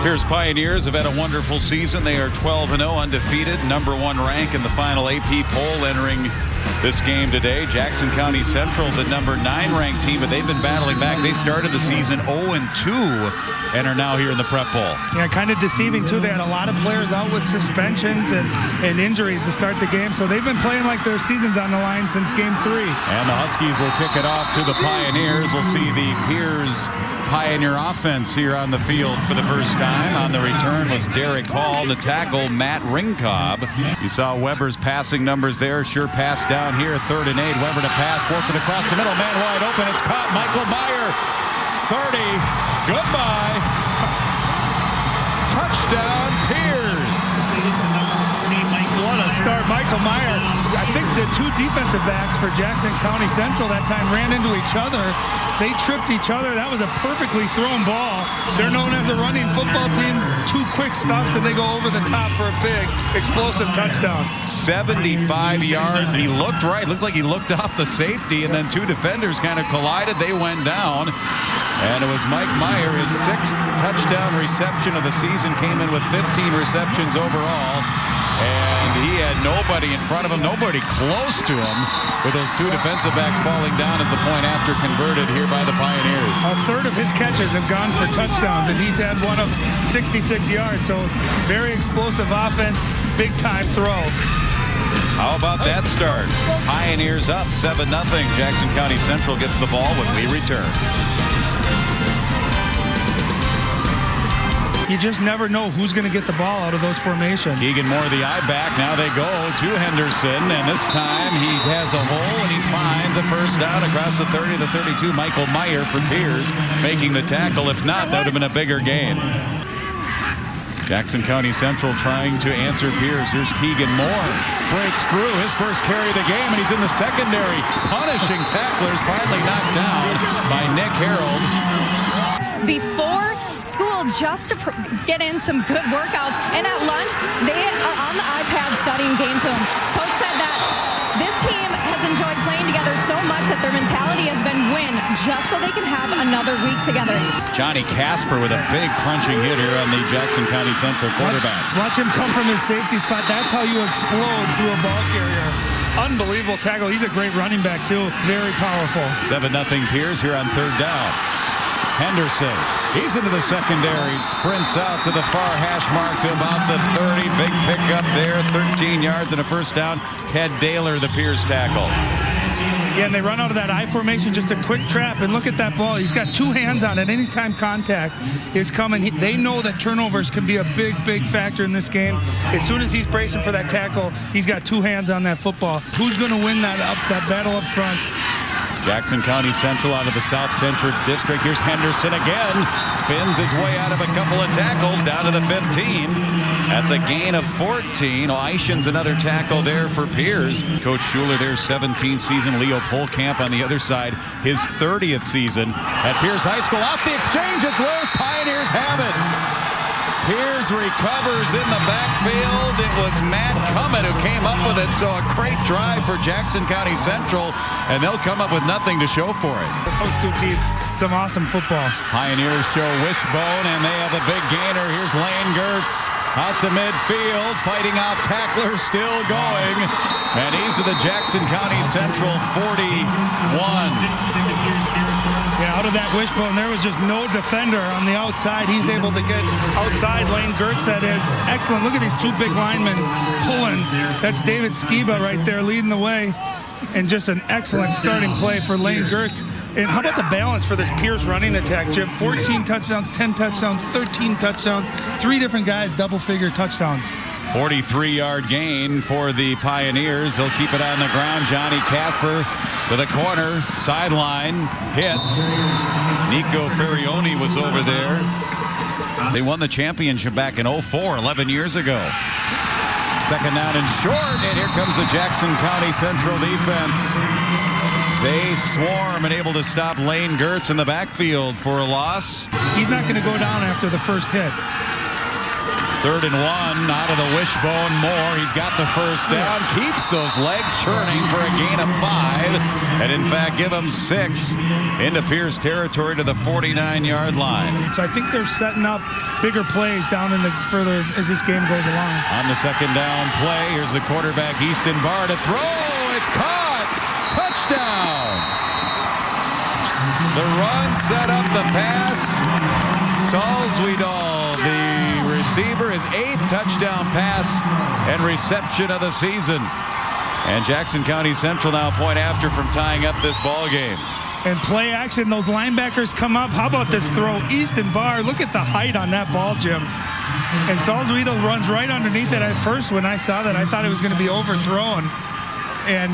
Pierz Pioneers have had a wonderful season. They are 12-0, undefeated, number one rank in the final AP poll entering this game today. Jackson County Central, the number 9 ranked team, but they've been battling back. They started the season 0-2 and are now here in the prep poll. Yeah, kind of deceiving too. They had a lot of players out with suspensions and injuries to start the game, so they've been playing like their season's on the line since game 3. And the Huskies will kick it off to the Pioneers. We'll see the Pierz Pioneer offense here on the field for the first time. On the return was Derek Hall. The tackle, Matt Ringcobb. You saw Weber's passing numbers there. Sure pass down here, 3rd and 8. Weber to pass, force it across the middle. Man wide open. It's caught. Michael Meyer, 30. Goodbye. Touchdown, Pierz. What a start. Michael Meyer. I think the 2 defensive backs for Jackson County Central that time ran into each other. They tripped each other. That was a perfectly thrown ball. They're known as a running football team. 2 quick stops and they go over the top for a big, explosive touchdown. 75 yards. He looked right. Looks like he looked off the safety, and then 2 defenders kind of collided. They went down. And it was Mike Meyer, his 6th touchdown reception of the season, came in with 15 receptions overall. And he had nobody in front of him, nobody close to him, with those 2 defensive backs falling down as the point after converted here by the Pioneers. A third of his catches have gone for touchdowns, and he's had one of 66 yards. So very explosive offense, big-time throw. How about that start? Pioneers up 7-0. Jackson County Central gets the ball when we return. You just never know who's going to get the ball out of those formations. Keegan Moore, the I-back. Now they go to Henderson, and this time he has a hole, and he finds a first down across the 30 to 32. Michael Meyer for Pierz making the tackle. If not, that would have been a bigger gain. Jackson County Central trying to answer Pierz. Here's Keegan Moore. Breaks through his first carry of the game, and he's in the secondary. Punishing tacklers, finally knocked down by Nick Harold. Before school, just to get in some good workouts, and at lunch they are on the iPad studying game film. Coach said that this team has enjoyed playing together so much that their mentality has been win, just so they can have another week together. Johnny Casper with a big crunching hit here on the Jackson County Central quarterback. Watch him come from his safety spot. That's how you explode through a ball carrier. Unbelievable tackle. He's a great running back too. Very powerful. 7-0 Pierz here on 3rd down. Henderson, he's into the secondary, sprints out to the far hash mark to about the 30. Big pickup there, 13 yards and a first down. Ted Daler, the Pierz tackle. Yeah, and they run out of that I formation, just a quick trap, and look at that ball. He's got 2 hands on it. Anytime contact is coming, they know that turnovers can be a big, big factor in this game. As soon as he's bracing for that tackle, he's got 2 hands on that football. Who's going to win that battle up front? Jackson County Central out of the South Central District. Here's Henderson again. Spins his way out of a couple of tackles down to the 15. That's a gain of 14. Eishen's another tackle there for Pierz. Coach Schuler, their 17th season. Leo Polkamp on the other side, his 30th season at Pierz High School. Off the exchange, it's loose. Pioneers have it. Pierz recovers in the backfield. It was Matt Cummett who came up with it, so a great drive for Jackson County Central, and they'll come up with nothing to show for it. Those 2 teams, some awesome football. Pioneers show wishbone, and they have a big gainer. Here's Lane Gertz out to midfield, fighting off tacklers, still going, and he's at the Jackson County Central 41. Yeah, out of that wishbone, there was just no defender on the outside. He's able to get outside. Lane Gertz, that is excellent. Look at these 2 big linemen pulling. That's David Skiba right there leading the way. And just an excellent starting play for Lane Gertz. And how about the balance for this Pierz running attack, Jim? 14 touchdowns, 10 touchdowns, 13 touchdowns, 3 different guys, double-figure touchdowns. 43-yard gain for the Pioneers. They'll keep it on the ground. Johnny Casper to the corner, sideline, hit. Nico Ferrioni was over there. They won the championship back in 04, 11 years ago. 2nd down and short, and here comes the Jackson County Central defense. They swarm and able to stop Lane Gertz in the backfield for a loss. He's not going to go down after the first hit. 3rd and 1 out of the wishbone. Moore, he's got the first down, keeps those legs churning for a gain of 5, and in fact give him 6 into Pierz territory to the 49-yard line. So I think they're setting up bigger plays down in the further as this game goes along. On the 2nd down play, here's the quarterback Easton Barr to throw. It's caught. Touchdown. The run set up the pass. Salzwedel, the receiver, his 8th touchdown pass and reception of the season. And Jackson County Central now point after from tying up this ball game. And play action, those linebackers come up. How about this throw? Easton Barr, look at the height on that ball, Jim. And Salzwedel runs right underneath it. At first, when I saw that, I thought it was going to be overthrown. And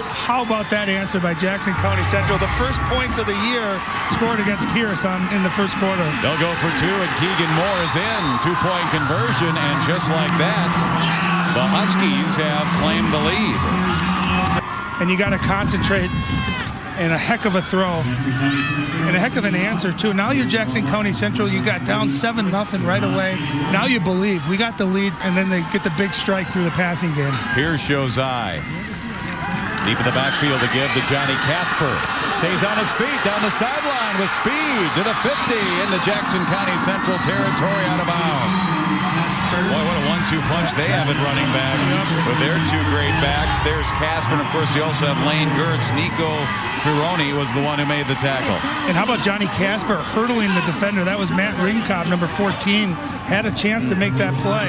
how about that answer by Jackson County Central? The first points of the year scored against Pierz in the first quarter. They'll go for 2, and Keegan Moore is in. 2-point conversion, and just like that, the Huskies have claimed the lead. And you got to concentrate. And a heck of a throw. And a heck of an answer, too. Now you're Jackson County Central. You got down 7-0 right away. Now you believe. We got the lead, and then they get the big strike through the passing game. Pierz shows eye. Deep in the backfield to give to Johnny Casper. Stays on his feet down the sideline with speed to the 50 into Jackson County Central territory out of bounds. Boy, what a 1-2 punch they have at running back with their 2 great backs. There's Casper, and of course you also have Lane Gertz. Nico Fironi was the one who made the tackle. And how about Johnny Casper hurdling the defender? That was Matt Ringkob, number 14. Had a chance to make that play.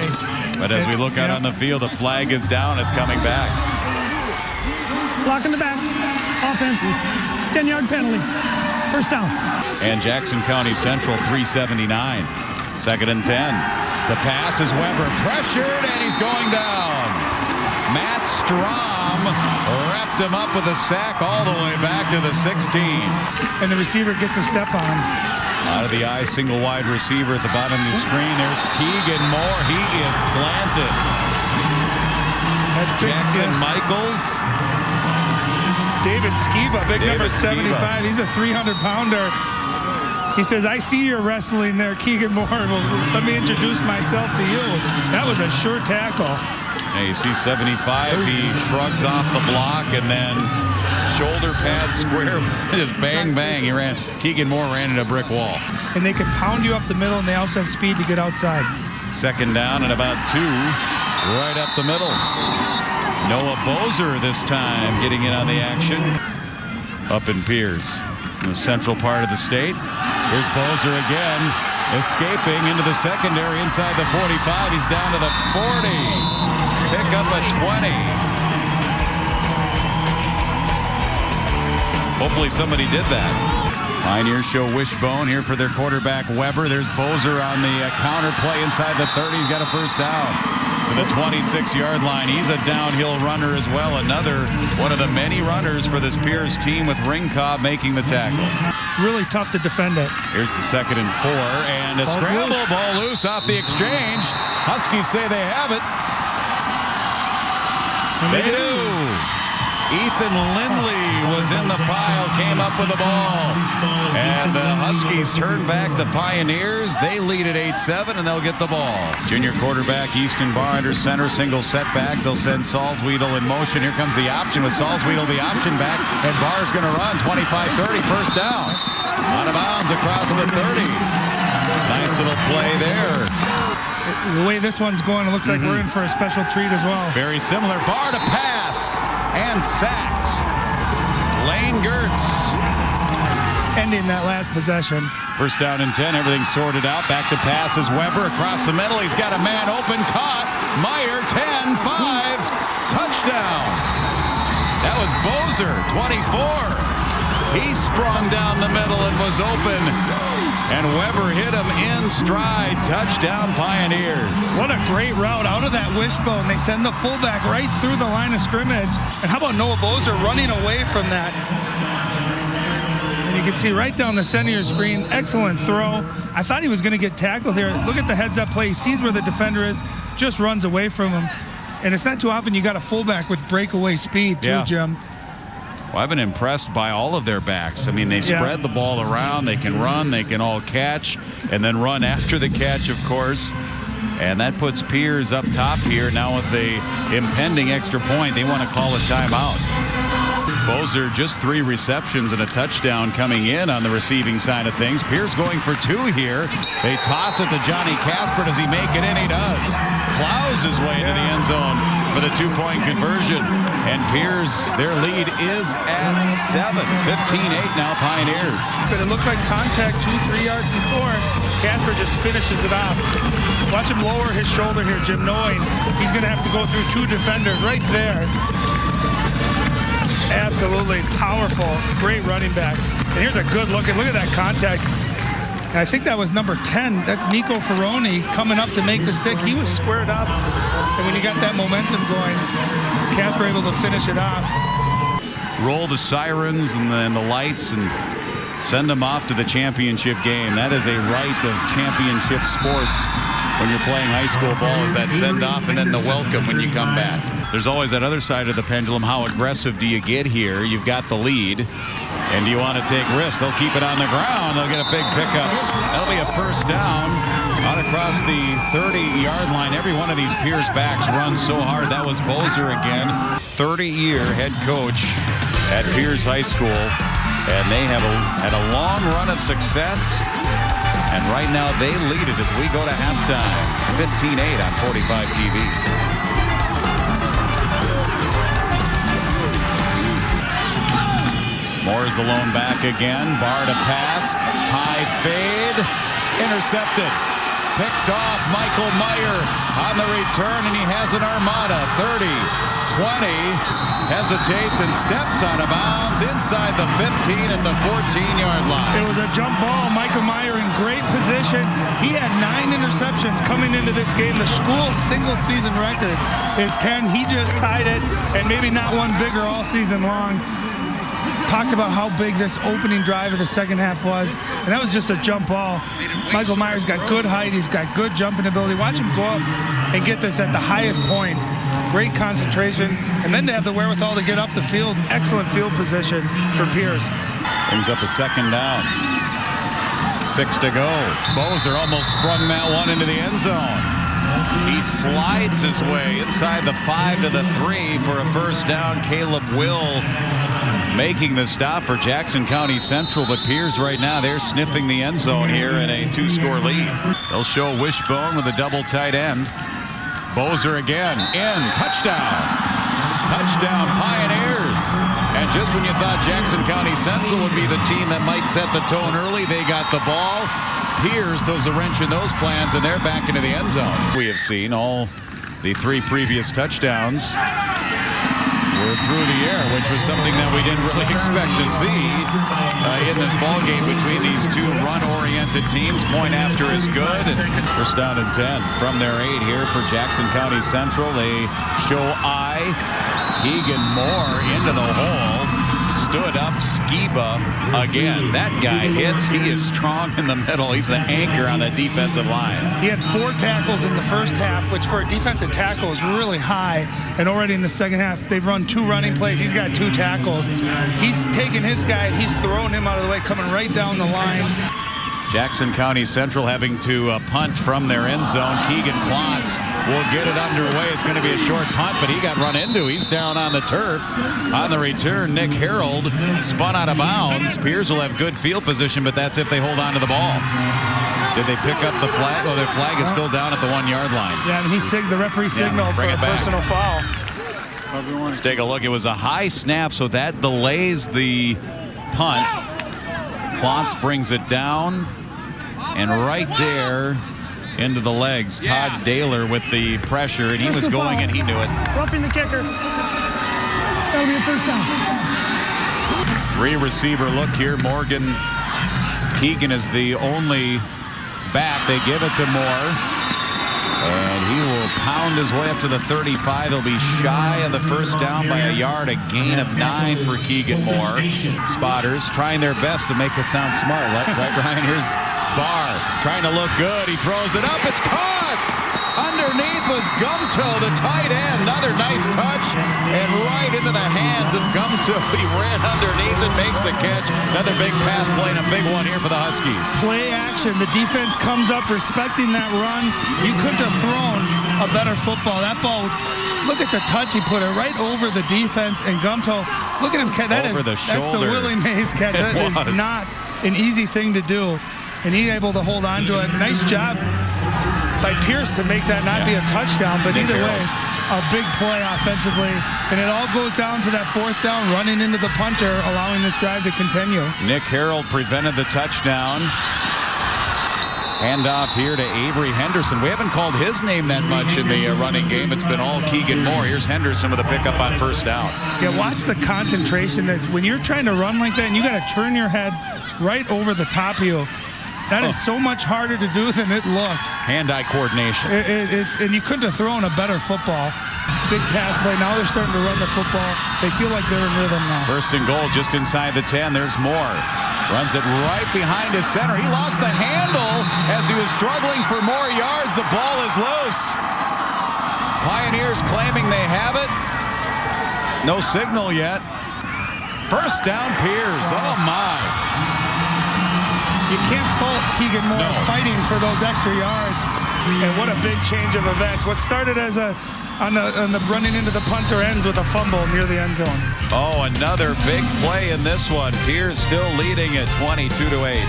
But as we look out on the field, the flag is down. It's coming back. Block in the back. Offense. 10-yard penalty. First down. And Jackson County Central 379. 2nd and 10. The pass is Weber pressured, and he's going down. Matt Strom wrapped him up with a sack all the way back to the 16. And the receiver gets a step on him. Out of the eye, single wide receiver at the bottom of the screen. There's Keegan Moore. He is planted. That's big. Jackson Michaels. David Skiba, big David number 75. Skiba. He's a 300-pounder. He says, I see you're wrestling there, Keegan Moore. Well, let me introduce myself to you. That was a sure tackle. Yeah, you see 75. He shrugs off the block and then shoulder pad square. Just bang, bang. Keegan Moore ran into a brick wall. And they can pound you up the middle, and they also have speed to get outside. 2nd down and about 2 right up the middle. Noah Bozer this time getting in on the action up in Pierz, in the central part of the state. Here's Bozer again, escaping into the secondary inside the 45. He's down to the 40. Pick up a 20. Hopefully somebody did that. Pioneers show wishbone here for their quarterback Weber. There's Bozer on the counter play inside the 30. He's got a first down to the 26-yard line. He's a downhill runner as well. Another one of the many runners for this Pierz team with Ringkob making the tackle. Really tough to defend it. Here's the 2nd and 4, and a scramble ball loose off the exchange. Huskies say they have it. And they do. Ethan Lindley was in the pile, came up with the ball. And the Huskies turn back the Pioneers. They lead at 8-7, and they'll get the ball. Junior quarterback Easton Barr under center, single setback. They'll send Salzwedel in motion. Here comes the option with Salzwedel, the option back, and Barr's going to run 25-30, first down. Out of bounds across the 30. Nice little play there. The way this one's going, it looks like we're in for a special treat as well. Very similar. Barr to pass and sacked. Lane Gertz. Ending that last possession. First down and 10. Everything sorted out. Back to pass is Weber across the middle. He's got a man open. Caught. Meyer 10-5. Touchdown. That was Bozer, 24. He sprung down the middle and was open. And Weber hit him in stride. Touchdown, Pioneers. What a great route out of that wishbone. They send the fullback right through the line of scrimmage. And how about Noah Bozer running away from that? And you can see right down the center of your screen, excellent throw. I thought he was going to get tackled here. Look at the heads-up play. He sees where the defender is, just runs away from him. And it's not too often you got a fullback with breakaway speed, too, Jim. Well, I've been impressed by all of their backs. I mean, they spread the ball around. They can run. They can all catch and then run after the catch, of course. And that puts Pierz up top here now with the impending extra point. They want to call a timeout. Bozer just 3 receptions and a touchdown coming in on the receiving side of things. Pierz going for 2 here. They toss it to Johnny Casper. Does he make it in? He does. Plows his way into the end zone for the 2-point conversion. And Pierz, their lead is at 7. 15-8 now Pioneers. But it looked like contact 2-3 yards before. Casper just finishes it off. Watch him lower his shoulder here, Jim, knowing he's going to have to go through 2 defenders right there. Absolutely powerful, great running back. And here's a good look at that contact. And I think that was number 10. That's Nico Ferroni coming up to make the stick. He was squared up. And when you got that momentum going, Casper able to finish it off. Roll the sirens and the lights and send them off to the championship game. That is a right of championship sports when you're playing high school ball, is that send off and then the welcome when you come back. There's always that other side of the pendulum. How aggressive do you get here? You've got the lead. And do you want to take risks? They'll keep it on the ground. They'll get a big pickup. That'll be a first down out across the 30-yard line. Every one of these Pierz backs runs so hard. That was Bozer again. 30-year head coach at Pierz High School. And they have had a long run of success. And right now they lead it as we go to halftime. 15-8 on 45 TV. Moore's the lone back again. Barr to pass. High fade. Intercepted. Picked off. Michael Meyer on the return, and he has an armada. 30, 20. Hesitates and steps out of bounds inside the 15 at the 14-yard line. It was a jump ball. Michael Meyer in great position. He had 9 interceptions coming into this game. The school's single-season record is 10. He just tied it, and maybe not one bigger all season long. Talked about how big this opening drive of the second half was, and that was just a jump ball. Michael Meyer's got good height. He's got good jumping ability. Watch him go up and get this at the highest point. Great concentration, and then to have the wherewithal to get up the field. Excellent field position for Pierz. Brings up a second down. 6 to go. Bozer almost sprung that one into the end zone. He slides his way inside the 5 to the 3 for a first down. Caleb Will making the stop for Jackson County Central, but Pierz right now, they're sniffing the end zone here in a 2-score lead. They'll show Wishbone with a double tight end. Bozer again, in, touchdown. Touchdown, Pioneers. And just when you thought Jackson County Central would be the team that might set the tone early, they got the ball. Pierz throws a wrench in those plans, and they're back into the end zone. We have seen all the 3 previous touchdowns were through the air, which was something that we didn't really expect to see in this ball game between these 2 run-oriented teams. Point after is good. And first down and 10 from their 8 here for Jackson County Central. They show Keegan Moore into the hole. Stood up, Skiba again. That guy hits. He is strong in the middle. He's the anchor on the defensive line. He had 4 tackles in the first half, which for a defensive tackle is really high. And already in the second half, they've run 2 running plays. He's got 2 tackles. He's taking his guy, and he's throwing him out of the way, coming right down the line. Jackson County Central having to punt from their end zone. Keegan Klontz will get it underway. It's going to be a short punt, but he got run into. He's down on the turf. On the return, Nick Harold spun out of bounds. Pierz will have good field position, but that's if they hold on to the ball. Did they pick up the flag? Oh, their flag is still down at the 1-yard line. Yeah, and the referee signaled for a personal foul. Let's take a look. It was a high snap, so that delays the punt. Klontz brings it down. And right there into the legs, Todd Daler with the pressure, and he was going and he knew it. Roughing the kicker. That'll be a first down. 3 receiver look here. Morgan Keegan is the only back. They give it to Moore. And he will pound his way up to the 35. He'll be shy of the first down by a yard. A gain of 9 for Keegan Moore. Spotters trying their best to make us sound smart. Right, Ryan? Here's Barr. trying to look good. He throws it up. It's caught. Underneath was Gumto, the tight end. Another nice touch, and right into the hands of Gumto. He ran underneath and makes the catch. Another big pass play and a big one here for the Huskies. Play action. The defense comes up respecting that run. You couldn't have thrown a better football. That ball, look at the touch. He put it right over the defense, and Gumto, look at him. That's the Willie Mays catch. That is not an easy thing to do. And he's able to hold on to it. Nice job by Pierz to make that not be a touchdown. But either way, a big play offensively. And it all goes down to that fourth down, running into the punter, allowing this drive to continue. Nick Harold prevented the touchdown. Handoff here to Avery Henderson. We haven't called his name that much in the running game. It's been all Keegan Moore. Here's Henderson with a pickup on first down. Yeah, watch the concentration. When you're trying to run like that, and you got to turn your head right over the top of you. That is so much harder to do than it looks. Hand-eye coordination. And you couldn't have thrown a better football. Big pass play. Now they're starting to run the football. They feel like they're in rhythm now. First and goal just inside the 10. There's Moore. Runs it right behind his center. He lost the handle as he was struggling for more yards. The ball is loose. Pioneers claiming they have it. No signal yet. First down, Pierz. Oh, my. You can't fault Keegan Moore fighting for those extra yards. And what a big change of events. What started as on the running into the punter ends with a fumble near the end zone. Oh, another big play in this one. Pierz still leading at 22-8.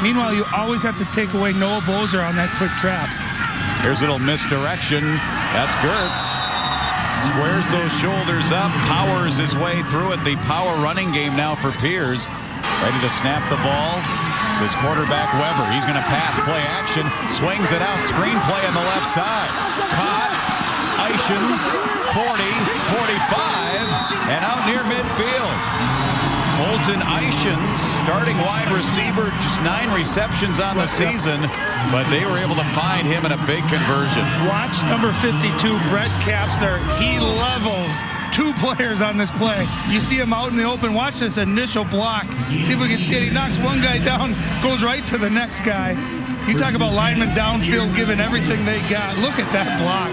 Meanwhile, you always have to take away Noah Bozer on that quick trap. Here's a little misdirection. That's Gertz. Squares those shoulders up, powers his way through it. The power running game now for Pierz. Ready to snap the ball. His quarterback, Weber. He's going to pass, play action. Swings it out. Screenplay on the left side. Caught. Ishans. 40, 45, and out near midfield. Colton Ishans, starting wide receiver, just 9 receptions on the season, but they were able to find him in a big conversion. Watch number 52, Brett Kapsner. He levels 2 players on this play. You see him out in the open. Watch this initial block. See if we can see it. He knocks one guy down, goes right to the next guy. You talk about linemen downfield giving everything they got. Look at that block.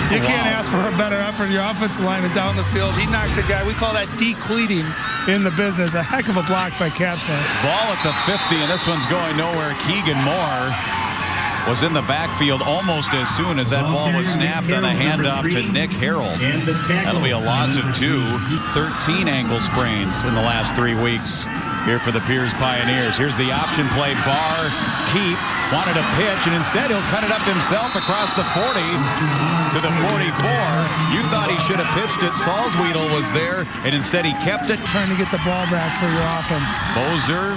You can't ask for a better effort. Your offensive lineman down the field. He knocks a guy. We call that decleating in the business. A heck of a block by Kapsner. Ball at the 50, and this one's going nowhere. Keegan Moore was in the backfield almost as soon as that ball was snapped on a handoff to Nick Harold. That'll be a loss of 2. 13 ankle sprains in the last 3 weeks here for the Pierz Pioneers. Here's the option play. Barr, keep, wanted a pitch, and instead he'll cut it up himself across the 40 to the 44. You thought he should have pitched it. Salzwedel was there, and instead he kept it. Trying to get the ball back for your offense. Bozer,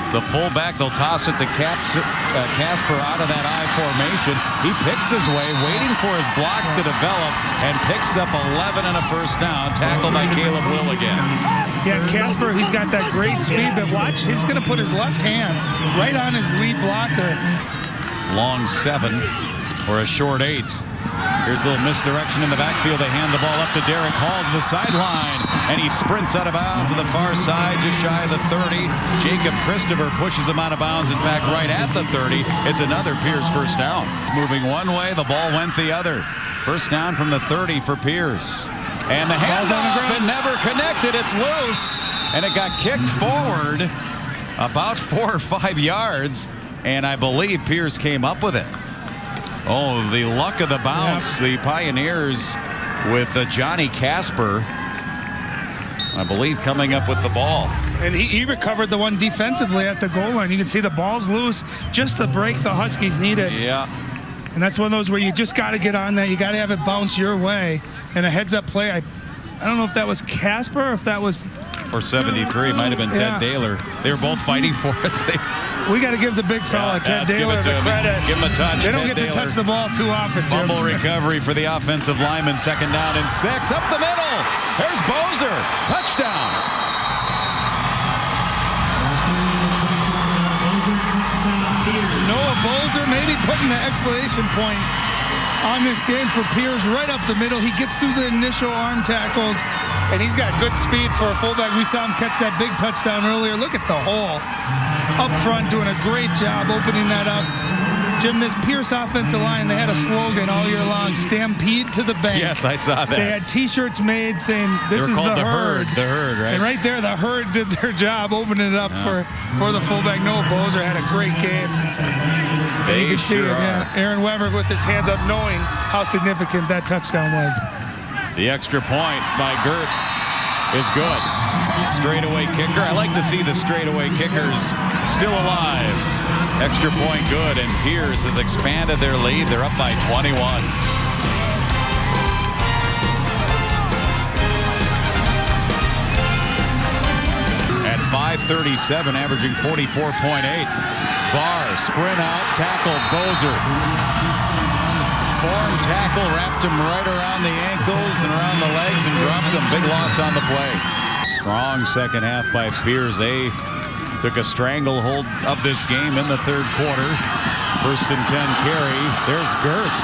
the fullback, they'll toss it to Casper out of that I formation. He picks his way, waiting for his blocks to develop, and picks up 11 and a first down. Tackled by Caleb Will again. Yeah, Casper, he's got that great speed, but watch, he's going to put his left hand right on his lead blocker. Long 7 or a short 8. Here's a little misdirection in the backfield. They hand the ball up to Derek Hall to the sideline, and he sprints out of bounds to the far side, just shy of the 30. Jacob Christopher pushes him out of bounds, in fact, right at the 30. It's another Pierz first down. Moving one way, the ball went the other. First down from the 30 for Pierz. And the handoff, it never connected. It's loose, and it got kicked forward about 4 or 5 yards, and I believe Pierz came up with it. Oh, the luck of the bounce. The Pioneers with Johnny Casper, I believe, coming up with the ball. And he recovered the one defensively at the goal line. You can see the ball's loose, just the break the Huskies needed. Yeah. And that's one of those where you just got to get on that. You got to have it bounce your way. And a heads-up play, I don't know if that was Casper or if that was... Or 73, might have been Ted Daler. They were both fighting for it. We got to give the big fella, Ted Daler, the credit. Give him a touch. They don't get to touch the ball too often, Jim. Fumble recovery for the offensive lineman. Second down and 6. Up the middle. There's Bozer. Touchdown. Noah Bozer maybe putting the exclamation point on this game for Pierz right up the middle. He gets through the initial arm tackles. and he's got good speed for a fullback. We saw him catch that big touchdown earlier. Look at the hole up front, doing a great job opening that up. Jim, this Pierz offensive line, they had a slogan all year long, Stampede to the Bank. Yes, I saw that. They had T-shirts made saying, this is called the herd. The herd, right? And right there, the herd did their job, opening it up for the fullback. Noah Bozer had a great game. They you can see sure it, are. Aaron Weber with his hands up, knowing how significant that touchdown was. The extra point by Gertz is good. Straightaway kicker. I like to see the straightaway kickers still alive. Extra point good, and Pierz has expanded their lead. They're up by 21. At 5:37, averaging 44.8. Barr, sprint out, tackle, Bozer. Form tackle, wrapped him right around the ankles and around the legs and dropped him. Big loss on the play. Strong second half by Pierz. They took a stranglehold of this game in the third quarter. 1st and 10 carry. There's Gertz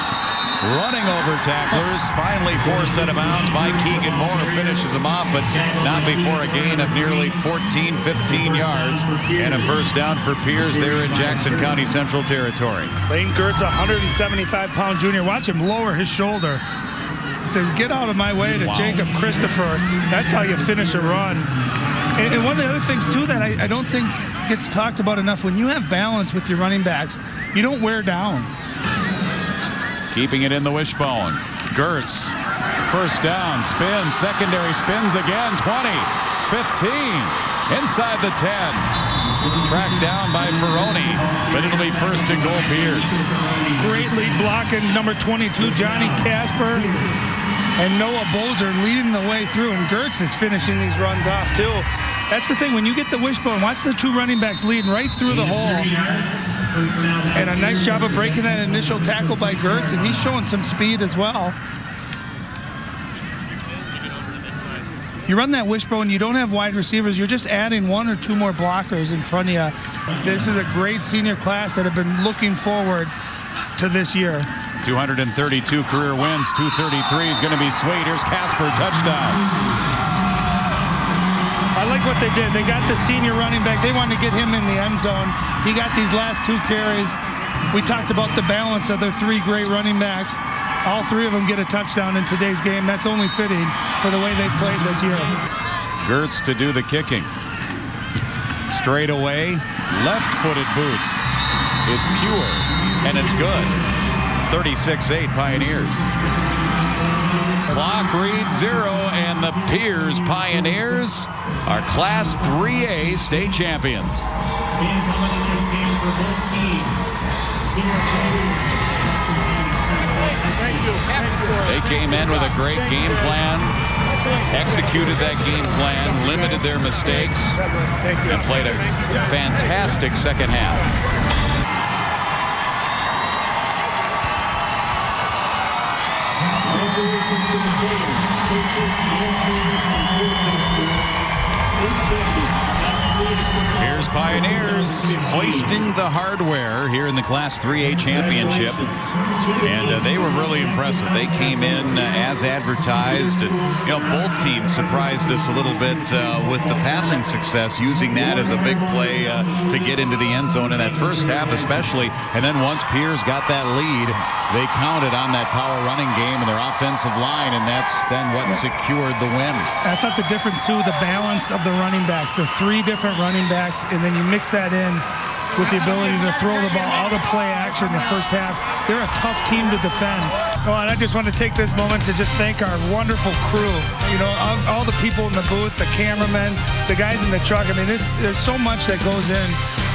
running over tacklers. Finally forced out of bounds by Keegan Moore, who finishes him off, but not before a gain of nearly 14, 15 yards. And a first down for Pierz there in Jackson County Central territory. Lane Gertz, 175-pound junior. Watch him lower his shoulder. He says, get out of my way to Jacob Christopher. That's how you finish a run. And one of the other things, too, that I don't think gets talked about enough, when you have balance with your running backs, you don't wear down. Keeping it in the wishbone. Gertz, first down, spins, secondary spins again, 20, 15, inside the 10. Tracked down by Ferroni, but it'll be 1st and goal Pierz. Great lead blocking, number 22, Johnny Casper. And Noah Bozer leading the way through, and Gertz is finishing these runs off too. That's the thing, when you get the wishbone, watch the two running backs leading right through the hole. And a nice job of breaking that initial tackle by Gertz, and he's showing some speed as well. You run that wishbone, you don't have wide receivers, you're just adding 1 or 2 more blockers in front of you. This is a great senior class that have been looking forward to this year. 232 career wins, 233 is going to be sweet. Here's Casper, touchdown. I like what they did. They got the senior running back. They wanted to get him in the end zone. He got these last 2 carries. We talked about the balance of their 3 great running backs. All 3 of them get a touchdown in today's game. That's only fitting for the way they played this year. Gertz to do the kicking. Straight away, left-footed boots is pure, and it's good. 36-8 Pioneers. Clock reads 0, and the Pierz Pioneers are Class 3A state champions. They came in with a great game plan, executed that game plan, limited their mistakes, and played a fantastic second half. Pierz Pioneers hoisting the hardware here in the Class 3A championship, and they were really impressive. They came in as advertised, and both teams surprised us a little bit with the passing success, using that as a big play to get into the end zone in that first half especially. And then once Pierz got that lead, they counted on that power running game and their offensive line, and that's then what secured the win. I thought the difference too, the balance of the running backs, the 3 different running backs, and then you mix that in with the ability to throw the ball out of play action in the first half. They're a tough team to defend. Oh, and I just want to take this moment to just thank our wonderful crew. All the people in the booth, the cameramen, the guys in the truck. I mean, there's so much that goes in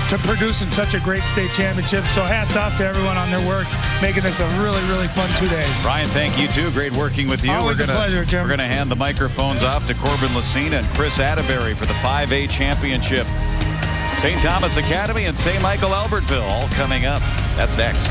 to producing such a great state championship. So hats off to everyone on their work, making this a really, really fun 2 days. Brian, thank you too. Great working with you. Always a pleasure, Jim. We're going to hand the microphones off to Corbin Lucina and Chris Atterbury for the 5A championship. St. Thomas Academy and St. Michael Albertville all coming up. That's next.